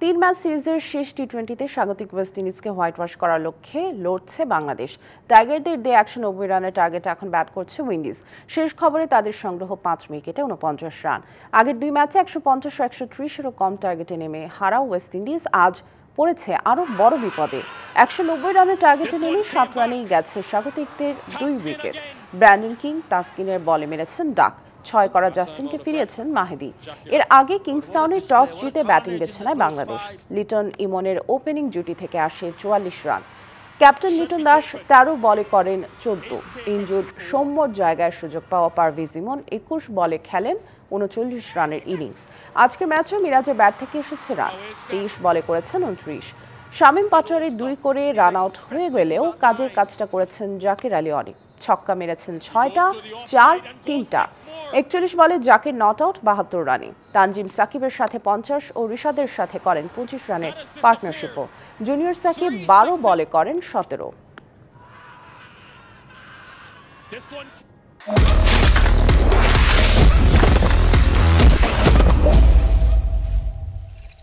তিন ম্যাচ সিরিজের শেষ টি-20তে স্বাগতিক ওয়েস্ট ইন্ডিজকে হোয়াইট ওয়াশ করার লক্ষ্যে লড়ছে বাংলাদেশ। টাইগারদের দিয়ে 190 রানের টার্গেটে এখন ব্যাট করছে উইন্ডিজ। শেষ খবরে তাদের সংগ্রহ 5 উইকেটে 49 রান। আগের দুই ম্যাচে 150 ও 130-এরও কম টার্গেটে নেমে হারা ওয়েস্ট ইন্ডিজ আজ পড়েছে আরও বড় বিপদে। 190 রানের টার্গেটে নেমে 7 রানেই গেছে স্বাগতিকদের 2 উইকেট। ব্র্যান্ডন কিং তাসকিনের বলে মেরেছেন ডাক, 6 করা জাস্টিনকে ফিরিয়েছেন মাহেদী। এর আগে কিংস্টাউনে টস জিতে ব্যাটিং বেছে নেয় বাংলাদেশ। লিটন ইমনের ওপেনিং জুটি থেকে আসে 44 রান। ক্যাপ্টেন লিটন দাস 13 বলে করেন 14। ইনজুর্ড সৌম্যর জায়গায় সুযোগ পাওয়া পারভেজ ইমন 21 বলে খেলেন 39 রানের ইনিংস। আজকের ম্যাচে মিরাজের ব্যাট থেকে এসেছে রান, 23 বলে করেছেন 29। শামীম পাটোয়ারি 2 করে রান আউট হয়ে গেলেও কাজের কাজটা করেছেন জাকির আলী অনেক। ছক্কা মেরেছেন 6টা, 4 3টা। 41 বলে জাকির নট আউট 72 রানে। তানজিম সাকিবের সাথে 50 ও রিশাদের সাথে করেন 25 রানের পার্টনারশিপও। জুনিয়র সাকিব 12 বলে করেন 17।